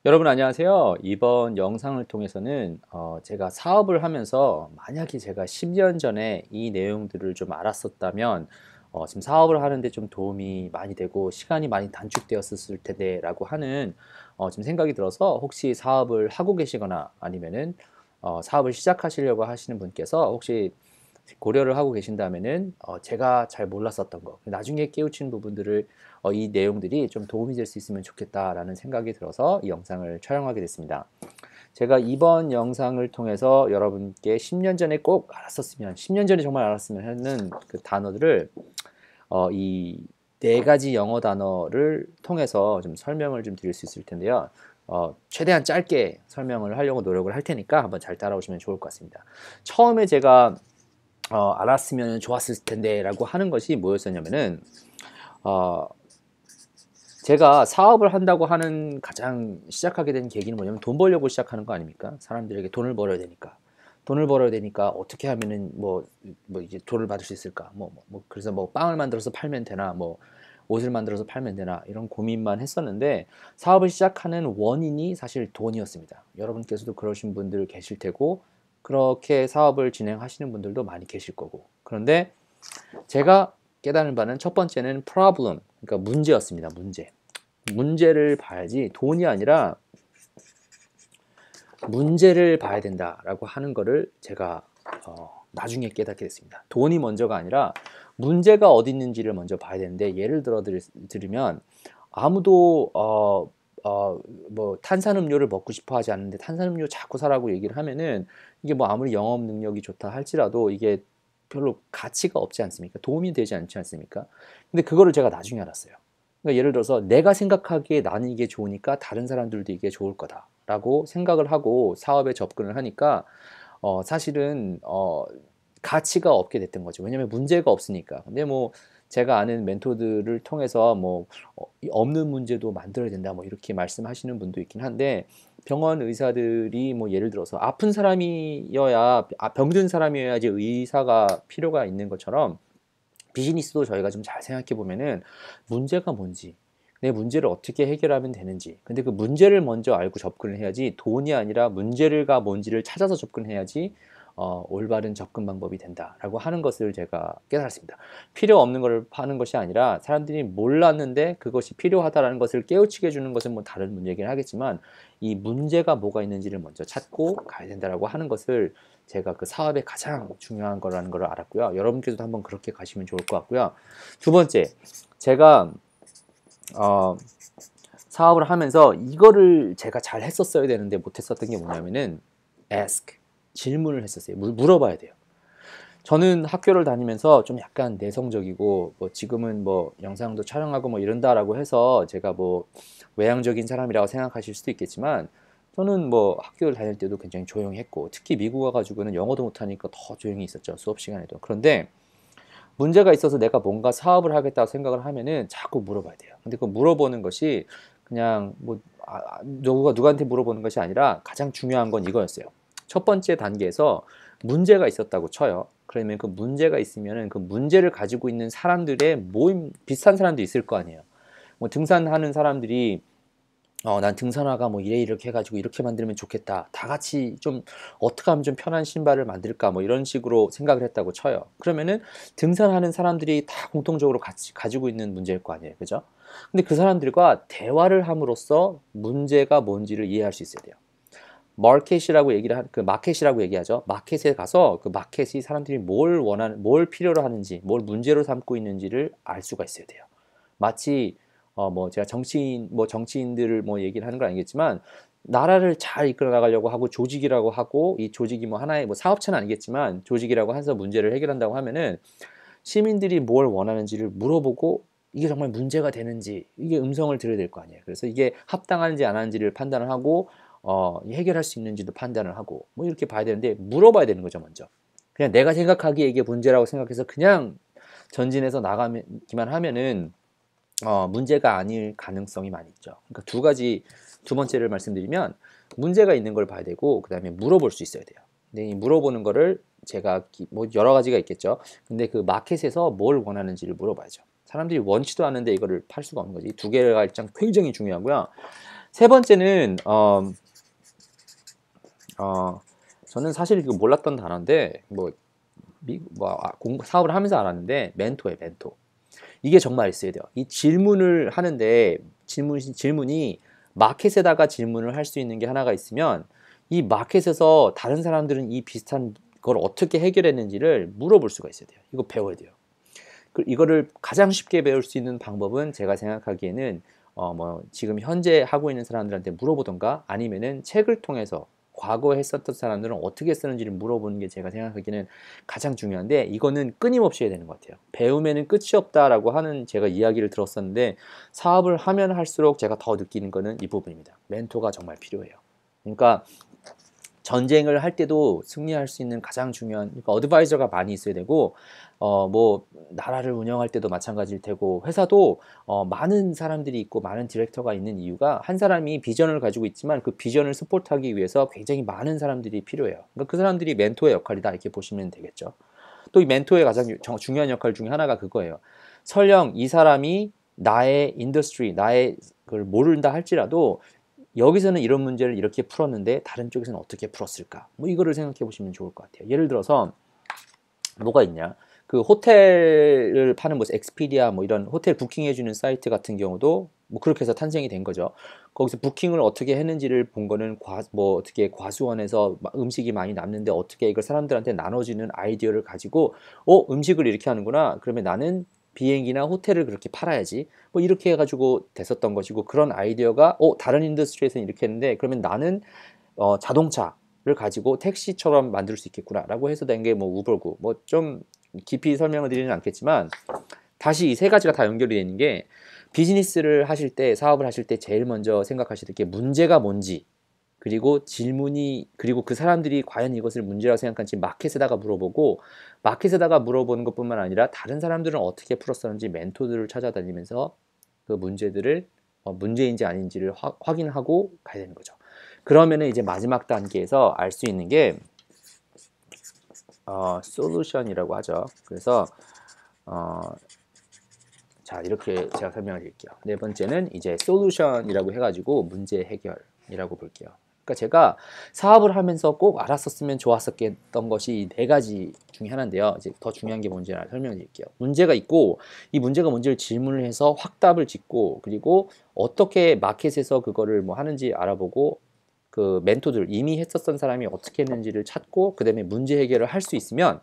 여러분 안녕하세요. 이번 영상을 통해서는 제가 사업을 하면서 만약에 제가 10년 전에 이 내용들을 좀 알았었다면 지금 사업을 하는데 좀 도움이 많이 되고 시간이 많이 단축되었을 텐데 라고 하는 지금 생각이 들어서, 혹시 사업을 하고 계시거나 아니면은 사업을 시작하시려고 하시는 분께서 혹시 고려를 하고 계신다면은 제가 잘 몰랐었던 거 나중에 깨우친 부분들을 이 내용들이 좀 도움이 될 수 있으면 좋겠다라는 생각이 들어서 이 영상을 촬영하게 됐습니다. 제가 이번 영상을 통해서 여러분께 10년 전에 꼭 알았었으면, 10년 전에 정말 알았으면 하는 그 단어들을 이 네 가지 영어 단어를 통해서 좀 설명을 좀 드릴 수 있을 텐데요. 최대한 짧게 설명을 하려고 노력을 할 테니까 한번 잘 따라오시면 좋을 것 같습니다. 처음에 제가 알았으면 좋았을 텐데 라고 하는 것이 뭐였었냐면은, 어, 제가 사업을 한다고 하는 가장 시작하게 된 계기는 뭐냐면, 돈 벌려고 시작하는 거 아닙니까? 사람들에게 돈을 벌어야 되니까. 돈을 벌어야 되니까 어떻게 하면은 뭐 이제 돈을 받을 수 있을까? 그래서 뭐 빵을 만들어서 팔면 되나? 뭐 옷을 만들어서 팔면 되나? 이런 고민만 했었는데, 사업을 시작하는 원인이 사실 돈이었습니다. 여러분께서도 그러신 분들 계실 테고, 그렇게 사업을 진행하시는 분들도 많이 계실 거고. 그런데 제가 깨달은 바는, 첫 번째는 problem, 그러니까 문제였습니다. 문제를 봐야지, 돈이 아니라 문제를 봐야 된다라고 하는 거를 제가 나중에 깨닫게 됐습니다. 돈이 먼저가 아니라 문제가 어디 있는지를 먼저 봐야 되는데, 예를 들어 드리면, 아무도 뭐 탄산음료를 먹고 싶어 하지 않는데 탄산음료 자꾸 사라고 얘기를 하면은, 이게 뭐 아무리 영업 능력이 좋다 할지라도 이게 별로 가치가 없지 않습니까? 도움이 되지 않지 않습니까? 근데 그거를 제가 나중에 알았어요. 그러니까 예를 들어서 내가 생각하기에 나는 이게 좋으니까 다른 사람들도 이게 좋을 거다라고 생각을 하고 사업에 접근을 하니까 사실은 가치가 없게 됐던 거죠. 왜냐하면 문제가 없으니까. 근데 뭐 제가 아는 멘토들을 통해서 뭐 없는 문제도 만들어야 된다 뭐 이렇게 말씀하시는 분도 있긴 한데, 병원 의사들이 뭐 예를 들어서 아픈 사람이어야, 병든 사람이어야지 의사가 필요가 있는 것처럼, 비즈니스도 저희가 좀 잘 생각해 보면은 문제가 뭔지, 내 문제를 어떻게 해결하면 되는지, 근데 그 문제를 먼저 알고 접근을 해야지, 돈이 아니라 문제가 뭔지를 찾아서 접근해야지 올바른 접근 방법이 된다라고 하는 것을 제가 깨달았습니다. 필요 없는 걸 파는 것이 아니라, 사람들이 몰랐는데 그것이 필요하다라는 것을 깨우치게 해주는 것은 뭐 다른 문제긴 하겠지만, 이 문제가 뭐가 있는지를 먼저 찾고 가야 된다라고 하는 것을 제가 그 사업의 가장 중요한 거라는 걸 알았고요. 여러분께서도 한번 그렇게 가시면 좋을 것 같고요. 두 번째, 제가 어, 사업을 하면서 이거를 제가 잘 했었어야 되는데 못했었던 게 뭐냐면은, ask, 질문을 했었어요. 물어봐야 돼요. 저는 학교를 다니면서 좀 약간 내성적이고, 뭐 지금은 뭐 영상도 촬영하고 뭐 이런다라고 해서 제가 뭐 외향적인 사람이라고 생각하실 수도 있겠지만, 저는 뭐 학교를 다닐 때도 굉장히 조용히 했고, 특히 미국 와가지고는 영어도 못하니까 더 조용히 있었죠. 수업 시간에도. 그런데 문제가 있어서 내가 뭔가 사업을 하겠다고 생각을 하면은 자꾸 물어봐야 돼요. 근데 그 물어보는 것이 그냥 뭐 누구한테 물어보는 것이 아니라, 가장 중요한 건 이거였어요. 첫 번째 단계에서 문제가 있었다고 쳐요. 그러면 그 문제가 있으면은 그 문제를 가지고 있는 사람들의 모임, 비슷한 사람도 있을 거 아니에요. 뭐 등산하는 사람들이 난 등산화가 뭐 이렇게 해가지고 이렇게 만들면 좋겠다. 다 같이 좀 어떻게 하면 좀 편한 신발을 만들까 뭐 이런 식으로 생각을 했다고 쳐요. 그러면은 등산하는 사람들이 다 공통적으로 같이 가지고 있는 문제일 거 아니에요. 그죠? 근데 그 사람들과 대화를 함으로써 문제가 뭔지를 이해할 수 있어야 돼요. 마켓이라고 그 마켓이라고 얘기하죠. 마켓에 가서 그 마켓이 사람들이 뭘 원하는, 뭘 필요로 하는지, 뭘 문제로 삼고 있는지를 알 수가 있어야 돼요. 마치 뭐 제가 정치인들을 뭐 얘기를 하는 건 아니겠지만, 나라를 잘 이끌어 나가려고 하고 조직이라고 하고, 이 조직이 뭐 하나의 뭐 사업체는 아니겠지만 조직이라고 해서 문제를 해결한다고 하면은, 시민들이 뭘 원하는지를 물어보고, 이게 정말 문제가 되는지, 이게 음성을 들어야 될 거 아니에요. 그래서 이게 합당한지 안 하는지를 판단을 하고 해결할 수 있는지도 판단을 하고, 뭐 이렇게 봐야 되는데, 물어봐야 되는 거죠. 먼저 그냥 내가 생각하기에 이게 문제라고 생각해서 그냥 전진해서 나가기만 하면은 문제가 아닐 가능성이 많이 있죠. 그러니까 두 번째를 말씀드리면, 문제가 있는 걸 봐야 되고, 그 다음에 물어볼 수 있어야 돼요. 근데 이 물어보는 거를 제가 뭐 여러 가지가 있겠죠. 근데 그 마켓에서 뭘 원하는지를 물어봐야죠. 사람들이 원치도 않는데 이거를 팔 수가 없는 거지. 두 개가 일단 굉장히 중요하고요. 세 번째는 저는 사실 이거 몰랐던 단어인데 사업을 하면서 알았는데 멘토예요, 멘토. 이게 정말 있어야 돼요. 이 질문을 하는데 질문이 마켓에다가 질문을 할 수 있는 게 하나가 있으면 이 마켓에서 다른 사람들은 이 비슷한 걸 어떻게 해결했는지를 물어볼 수가 있어야 돼요. 이거 배워야 돼요. 이거를 가장 쉽게 배울 수 있는 방법은 제가 생각하기에는 지금 현재 하고 있는 사람들한테 물어보던가 아니면은 책을 통해서 과거에 했었던 사람들은 어떻게 쓰는지를 물어보는 게 제가 생각하기에는 가장 중요한데, 이거는 끊임없이 해야 되는 것 같아요. 배움에는 끝이 없다라고 하는 제가 이야기를 들었었는데, 사업을 하면 할수록 제가 더 느끼는 거는 이 부분입니다. 멘토가 정말 필요해요. 그러니까 전쟁을 할 때도 승리할 수 있는 가장 중요한, 그러니까 어드바이저가 많이 있어야 되고, 나라를 운영할 때도 마찬가지일 테고, 회사도 많은 사람들이 있고 많은 디렉터가 있는 이유가, 한 사람이 비전을 가지고 있지만 그 비전을 서포트하기 위해서 굉장히 많은 사람들이 필요해요. 그러니까 그 사람들이 멘토의 역할이다, 이렇게 보시면 되겠죠. 또 이 멘토의 가장 중요한 역할 중에 하나가 그거예요. 설령 이 사람이 나의 인더스트리, 나의 그걸 모른다 할지라도 여기서는 이런 문제를 이렇게 풀었는데 다른 쪽에서는 어떻게 풀었을까? 이거를 생각해 보시면 좋을 것 같아요. 예를 들어서 뭐가 있냐? 그 호텔을 파는 엑스피디아 이런 호텔 부킹해 주는 사이트 같은 경우도 그렇게 해서 탄생이 된 거죠. 거기서 부킹을 어떻게 했는지를 본 거는 어떻게 과수원에서 음식이 많이 남는데 어떻게 이걸 사람들한테 나눠주는 아이디어를 가지고 음식을 이렇게 하는구나. 그러면 나는 비행기나 호텔을 그렇게 팔아야지. 이렇게 해가지고 됐었던 것이고, 그런 아이디어가 다른 인더스트리에서는 이렇게 했는데 그러면 나는 자동차를 가지고 택시처럼 만들 수 있겠구나라고 해서 된 게 우버고, 좀 깊이 설명을 드리는 않겠지만, 다시 이 세 가지가 다 연결이 되는 게, 비즈니스를 하실 때, 사업을 하실 때 제일 먼저 생각하실 게 문제가 뭔지, 그리고 그리고 그 사람들이 과연 이것을 문제라고 생각하는지 마켓에다가 물어보고, 마켓에다가 물어보는 것뿐만 아니라 다른 사람들은 어떻게 풀었었는지 멘토들을 찾아다니면서 그 문제들을 문제인지 아닌지를 확인하고 가야 되는 거죠. 그러면은 이제 마지막 단계에서 알 수 있는 게 솔루션이라고 하죠. 그래서 자, 이렇게 제가 설명을 드릴게요. 네 번째는 이제 솔루션이라고 해가지고 문제 해결이라고 볼게요. 그러니까 제가 사업을 하면서 꼭 알았었으면 좋았었던 것이 이 네 가지 중에 하나인데요. 이제 더 중요한 게 뭔지 설명을 드릴게요. 문제가 있고, 이 문제가 뭔지를 질문을 해서 확답을 짓고, 그리고 어떻게 마켓에서 그거를 하는지 알아보고, 그 멘토들, 이미 했었던 사람이 어떻게 했는지를 찾고, 그 다음에 문제 해결을 할 수 있으면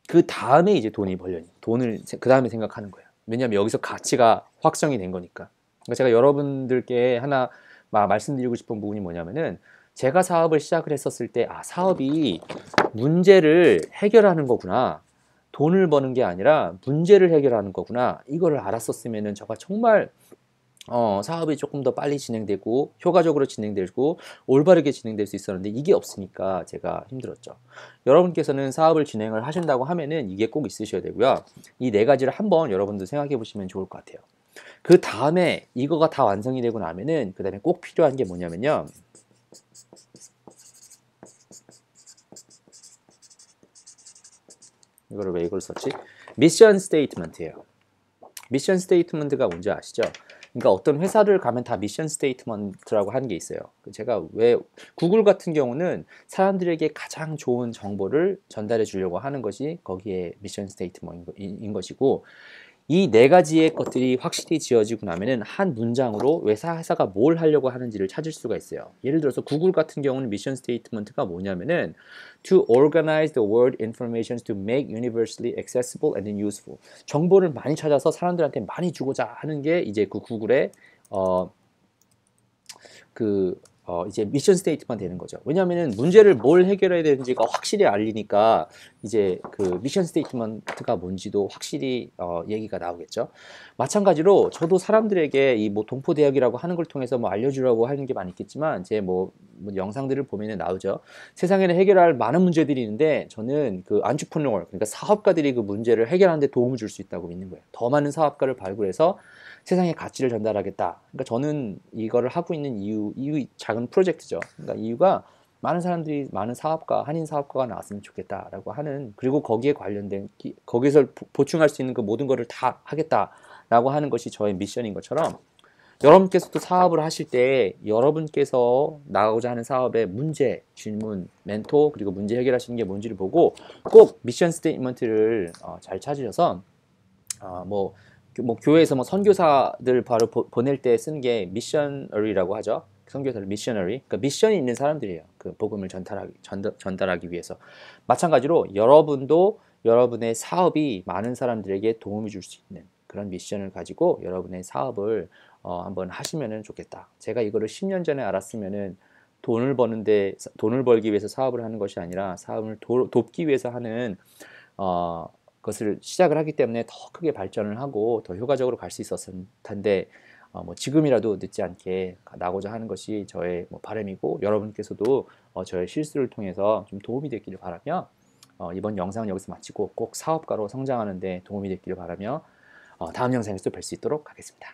그 다음에 이제 돈을 그 다음에 생각하는 거예요. 왜냐하면 여기서 가치가 확정이 된 거니까. 그러니까 제가 여러분들께 하나 말씀드리고 싶은 부분이 뭐냐면은, 제가 사업을 시작을 했었을 때 사업이 문제를 해결하는 거구나, 돈을 버는 게 아니라 문제를 해결하는 거구나, 이거를 알았었으면은 제가 정말 사업이 조금 더 빨리 진행되고 효과적으로 진행되고 올바르게 진행될 수 있었는데, 이게 없으니까 제가 힘들었죠. 여러분께서는 사업을 진행을 하신다고 하면은 이게 꼭 있으셔야 되고요. 이 네 가지를 한번 여러분들 생각해 보시면 좋을 것 같아요. 그 다음에 이거가 다 완성이 되고 나면은 그 다음에 꼭 필요한 게 뭐냐면요, 이거를 왜 이걸 썼지? 미션 스테이트먼트예요. 미션 스테이트먼트가 뭔지 아시죠? 그러니까 어떤 회사를 가면 다 미션 스테이트먼트라고 하는 게 있어요. 제가 왜 구글 같은 경우는 사람들에게 가장 좋은 정보를 전달해 주려고 하는 것이 거기에 미션 스테이트먼트인 것이고, 이 네 가지의 것들이 확실히 지어지고 나면은 한 문장으로 회사가 뭘 하려고 하는지를 찾을 수가 있어요. 예를 들어서 구글 같은 경우는 미션 스테이트먼트가 뭐냐면은 to organize the world information to make universally accessible and useful. 정보를 많이 찾아서 사람들한테 많이 주고자 하는 게 이제 그 구글의 이제 미션 스테이트만 되는 거죠. 왜냐하면은 문제를 뭘 해결해야 되는지가 확실히 알리니까 이제 그 미션 스테이트먼트가 뭔지도 확실히 얘기가 나오겠죠. 마찬가지로 저도 사람들에게 이 동포대학이라고 하는 걸 통해서 알려주려고 하는 게 많이 있겠지만, 제 영상들을 보면은 나오죠. 세상에는 해결할 많은 문제들이 있는데 저는 그 안트프레너어, 그러니까 사업가들이 그 문제를 해결하는 데 도움을 줄 수 있다고 믿는 거예요. 더 많은 사업가를 발굴해서 세상에 가치를 전달하겠다. 그러니까 저는 이거를 하고 있는 이유 작은 프로젝트죠. 그러니까 이유가 많은 사람들이, 많은 사업가, 한인 사업가가 나왔으면 좋겠다라고 하는, 그리고 거기에 관련된 거기서 보충할 수 있는 그 모든 거를 다 하겠다라고 하는 것이 저의 미션인 것처럼, 여러분께서도 사업을 하실 때 여러분께서 나가고자 하는 사업의 문제, 질문, 멘토 그리고 문제 해결하시는 게 뭔지를 보고 꼭 미션 스테이트먼트를 잘 찾으셔서 뭐 교회에서 뭐 선교사들 바로 보낼 때 쓰는 게 미셔너리라고 하죠. 선교사를 미셔너리. 그러니까 미션이 있는 사람들이에요. 그 복음을 전달하기 위해서. 마찬가지로 여러분도 여러분의 사업이 많은 사람들에게 도움이 줄 수 있는 그런 미션을 가지고 여러분의 사업을 한번 하시면은 좋겠다. 제가 이거를 10년 전에 알았으면은 돈을 벌기 위해서 사업을 하는 것이 아니라 사업을 돕기 위해서 하는 것을 시작을 하기 때문에 더 크게 발전을 하고 더 효과적으로 갈 수 있었을 텐데 뭐 지금이라도 늦지 않게 나고자 하는 것이 저의 뭐 바람이고 여러분께서도 저의 실수를 통해서 좀 도움이 됐기를 바라며 이번 영상은 여기서 마치고 꼭 사업가로 성장하는 데 도움이 됐기를 바라며 다음 영상에서 또 뵐 수 있도록 하겠습니다.